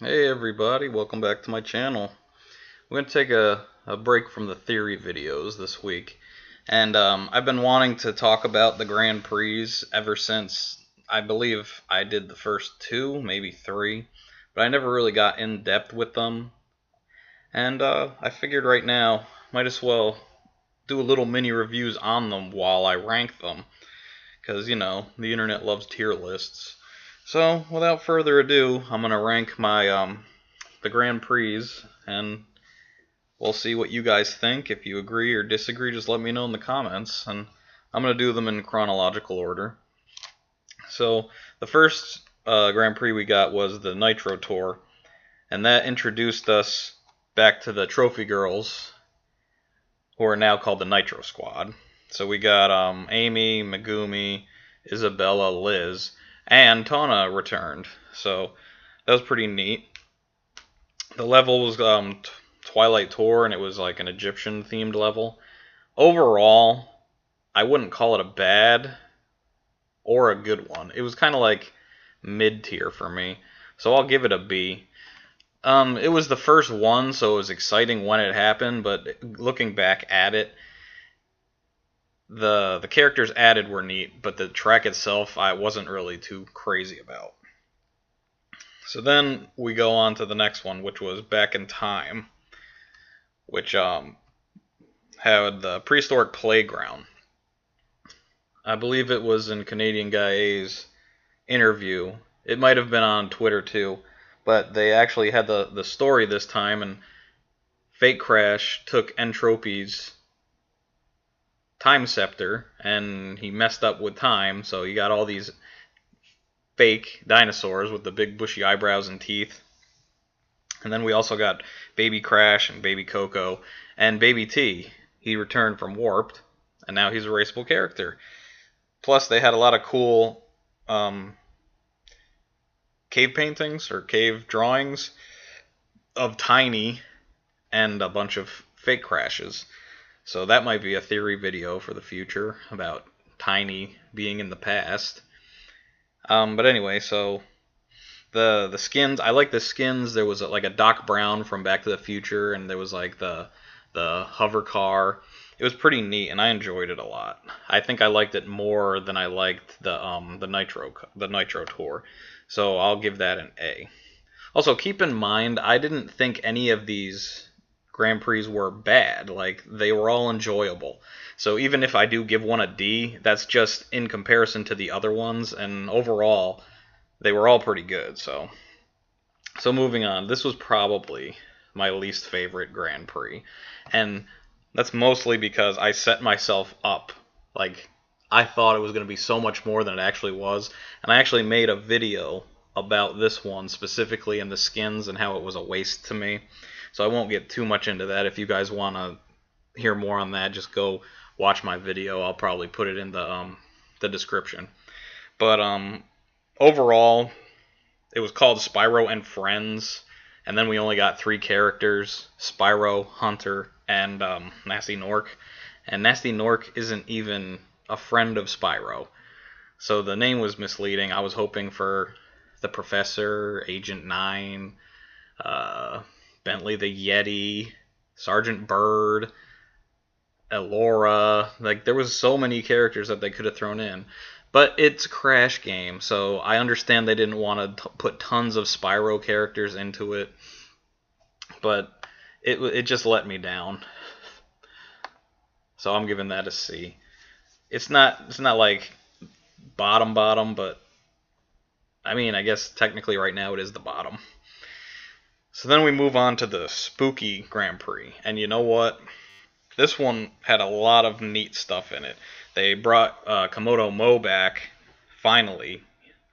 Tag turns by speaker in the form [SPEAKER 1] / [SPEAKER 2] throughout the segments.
[SPEAKER 1] Hey everybody, welcome back to my channel. I'm going to take a break from the theory videos this week. And I've been wanting to talk about the Grand Prix ever since I believe I did the first two, maybe three. But I never really got in depth with them. And I figured right now, might as well do a little mini reviews on them while I rank them. Because, you know, the internet loves tier lists. So, without further ado, I'm going to rank my the Grand Prix, and we'll see what you guys think. If you agree or disagree, just let me know in the comments, and I'm going to do them in chronological order. So, the first Grand Prix we got was the Nitro Tour, and that introduced us back to the Trophy Girls, who are now called the Nitro Squad. So we got Amy, Megumi, Isabella, Liz, and Tana returned. So that was pretty neat. The level was Twilight Tour, and it was like an Egyptian themed level. Overall, I wouldn't call it a bad or a good one. It was kind of like mid tier for me, so I'll give it a B. It was the first one, so it was exciting when it happened, but looking back at it, the characters added were neat, but the track itself I wasn't really too crazy about. So then we go on to the next one, which was Back in Time, which had the Prehistoric Playground. I believe it was in Canadian Guy A's interview. It might have been on Twitter too, but they actually had the story this time, and Fake Crash took Entropy's time scepter, and he messed up with time, so you got all these fake dinosaurs with the big bushy eyebrows and teeth. And then we also got Baby Crash and Baby Coco and Baby T. He returned from Warped, and now he's a raceable character. Plus, they had a lot of cool cave paintings or cave drawings of Tiny and a bunch of fake crashes. So that might be a theory video for the future about Tiny being in the past. But anyway, so the skins, I like the skins. There was like a Doc Brown from Back to the Future, and there was like the hover car. It was pretty neat, and I enjoyed it a lot. I think I liked it more than I liked the Nitro Tour. So I'll give that an A. Also, keep in mind, I didn't think any of these Grand Prix were bad. Like, they were all enjoyable. So even if I do give one a D, that's just in comparison to the other ones, and overall, they were all pretty good. So moving on, this was probably my least favorite Grand Prix, and that's mostly because I set myself up. Like, I thought it was going to be so much more than it actually was, and I actually made a video about this one specifically and the skins and how it was a waste to me. So I won't get too much into that. If you guys want to hear more on that, just go watch my video. I'll probably put it in the description. But overall, it was called Spyro and Friends, and then we only got 3 characters: Spyro, Hunter, and Nasty Nork. And Nasty Nork isn't even a friend of Spyro, so the name was misleading. I was hoping for the Professor, Agent 9, Bentley the Yeti, Sergeant Bird, Elora. Like, there was so many characters that they could have thrown in. But it's a Crash game, so I understand they didn't want to put tons of Spyro characters into it. But it just let me down. So I'm giving that a C. It's not like bottom, but I mean, I guess technically right now it is the bottom. So then we move on to the Spooky Grand Prix. And you know what? This one had a lot of neat stuff in it. They brought Komodo Mo back, finally.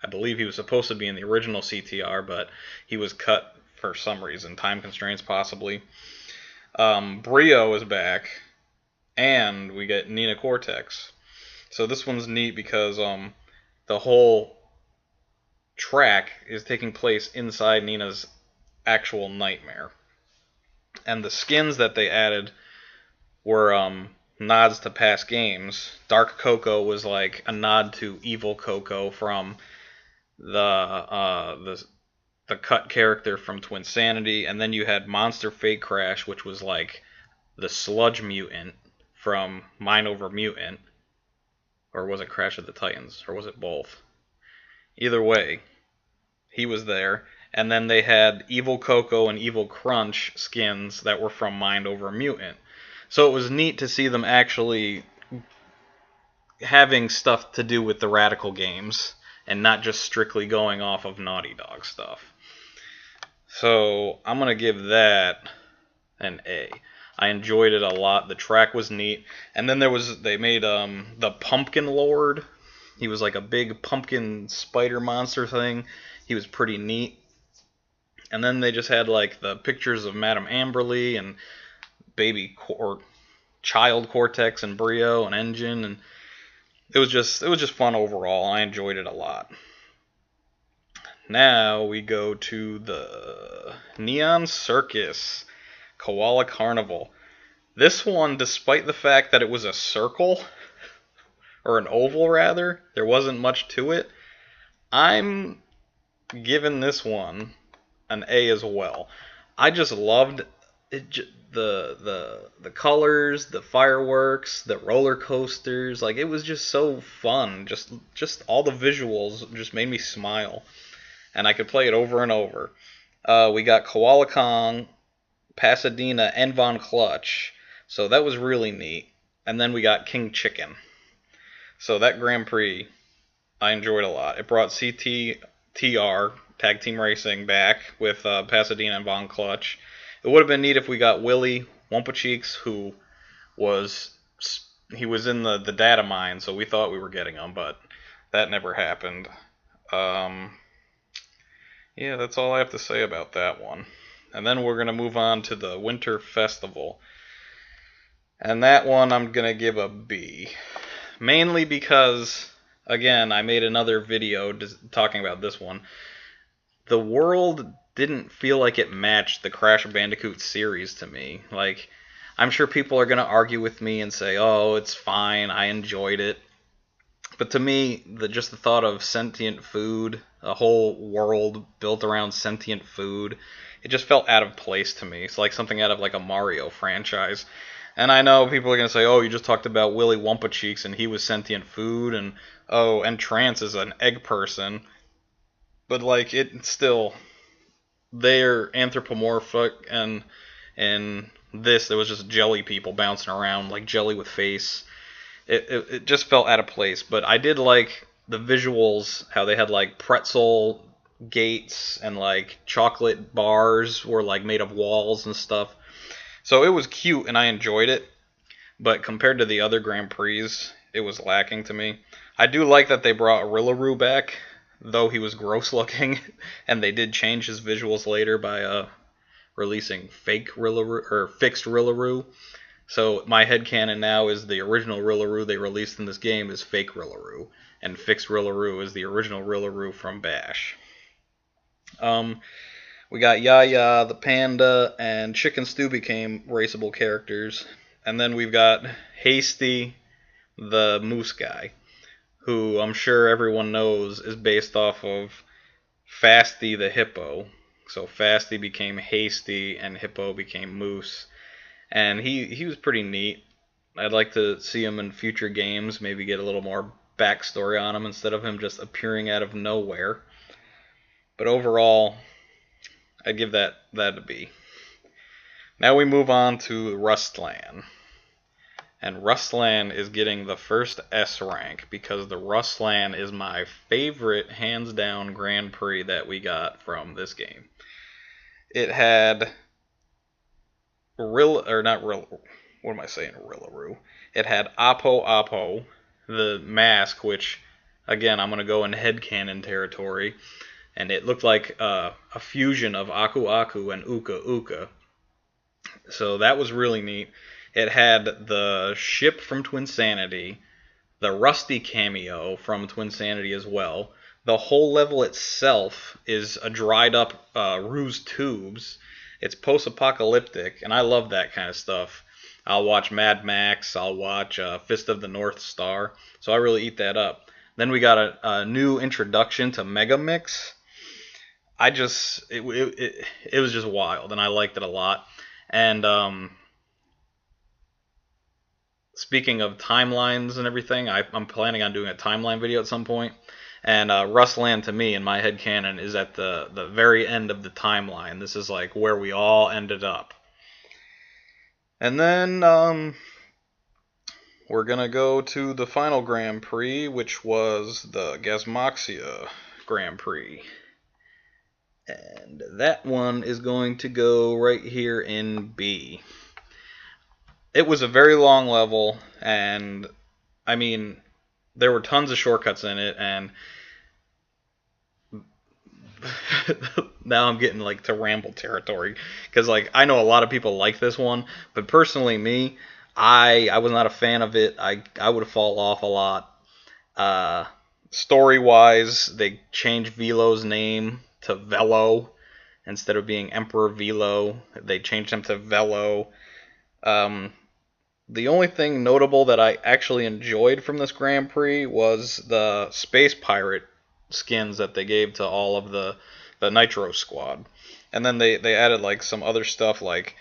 [SPEAKER 1] I believe he was supposed to be in the original CTR, but he was cut for some reason, time constraints possibly. Brio is back, and we get Nina Cortex. So this one's neat because the whole track is taking place inside Nina's actual nightmare. And the skins that they added were nods to past games. Dark Coco was like a nod to Evil Coco from the the cut character from Twinsanity, and then you had Monster Fate Crash, which was like the sludge mutant from Mind Over Mutant. Or was it Crash of the Titans? Or was it both? Either way, he was there. And then they had Evil Coco and Evil Crunch skins that were from Mind Over Mutant. So it was neat to see them actually having stuff to do with the Radical games and not just strictly going off of Naughty Dog stuff. So I'm going to give that an A. I enjoyed it a lot. The track was neat. And then they made the Pumpkin Lord. He was like a big pumpkin spider monster thing. He was pretty neat. And then they just had like the pictures of Madame Amberly and or Child Cortex and Brio and Engine, and it was just fun overall. I enjoyed it a lot. Now we go to the Neon Circus Koala Carnival. This one, despite the fact that it was a circle, or an oval rather, there wasn't much to it, I'm giving this one an A as well. I just loved it, the colors, the fireworks, the roller coasters. Like, it was just so fun. Just all the visuals just made me smile, and I could play it over and over. We got Koala Kong, Pasadena, and Von Clutch, so that was really neat. And then we got King Chicken. So that Grand Prix, I enjoyed a lot. It brought CTR, Tag Team Racing, back with Pasadena and Von Clutch. It would have been neat if we got Willie Wumpacheeks, who was in the data mine, so we thought we were getting him, but that never happened. Yeah, that's all I have to say about that one. And then we're going to move on to the Winter Festival. And that one I'm going to give a B. Mainly because, again, I made another video talking about this one. The world didn't feel like it matched the Crash Bandicoot series to me. Like, I'm sure people are going to argue with me and say, oh, it's fine, I enjoyed it. But to me, just the thought of sentient food, a whole world built around sentient food, it just felt out of place to me. It's like something out of like a Mario franchise. And I know people are going to say, oh, you just talked about Willy Wumpacheeks and he was sentient food, and oh, and Trance is an egg person. But like, it still, they're anthropomorphic, and in this there was just jelly people bouncing around like jelly with face. It just felt out of place. But I did like the visuals, how they had like pretzel gates and like chocolate bars were like made of walls and stuff. So it was cute and I enjoyed it. But compared to the other Grand Prix, it was lacking to me. I do like that they brought Rillaroo back, though he was gross looking, and they did change his visuals later by releasing fake Rillaroo, or fixed Rillaroo. So my headcanon now is the original Rillaroo they released in this game is fake Rillaroo, and fixed Rillaroo is the original Rillaroo from Bash. We got Yaya the Panda and Chicken Stew became raceable characters. And then we've got Hasty the Moose guy, who I'm sure everyone knows is based off of Fasty the Hippo. So Fasty became Hasty and Hippo became Moose. And he was pretty neat. I'd like to see him in future games, maybe get a little more backstory on him instead of him just appearing out of nowhere. But overall, I'd give that a B. Now we move on to Rustland. And Rustland is getting the first S rank because the Rustland is my favorite, hands down, Grand Prix that we got from this game. It had Rillaroo. It had Apo, the mask, which, again, I'm going to go in headcanon territory. And it looked like a fusion of Aku Aku and Uka Uka. So that was really neat. It had the ship from Twinsanity, the Rusty cameo from Twinsanity as well. The whole level itself is a dried up Ruse Tubes. It's post-apocalyptic, and I love that kind of stuff. I'll watch Mad Max, I'll watch Fist of the North Star, so I really eat that up. Then we got a new introduction to Mega Mix. I just it was just wild, and I liked it a lot. And speaking of timelines and everything, I'm planning on doing a timeline video at some point. And Rustland, to me, in my head canon, is at the very end of the timeline. This is like where we all ended up. And then we're gonna go to the final Grand Prix, which was the Gasmoxia Grand Prix. And that one is going to go right here in B. It was a very long level, and I mean, there were tons of shortcuts in it, and now I'm getting like to ramble territory, because like I know a lot of people like this one, but personally me, I was not a fan of it. I would have fallen off a lot. Story wise, they changed Velo's name to Velo instead of being Emperor Velo. They changed him to Velo. The only thing notable that I actually enjoyed from this Grand Prix was the Space Pirate skins that they gave to all of the Nitro squad. And then they added like some other stuff, like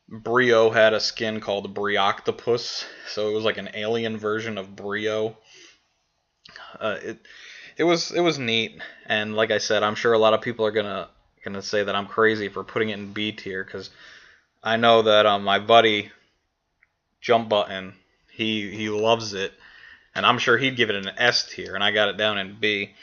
[SPEAKER 1] Brio had a skin called Brioctopus, so it was like an alien version of Brio. It was neat, and like I said, I'm sure a lot of people are gonna say that I'm crazy for putting it in B tier, because I know that my buddy Jump Button, he loves it, and I'm sure he'd give it an S tier, and I got it down in B.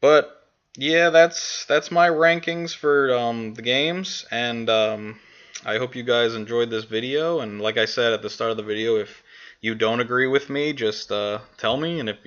[SPEAKER 1] But yeah, that's my rankings for the games, and I hope you guys enjoyed this video. And like I said at the start of the video, if you don't agree with me, just tell me, and if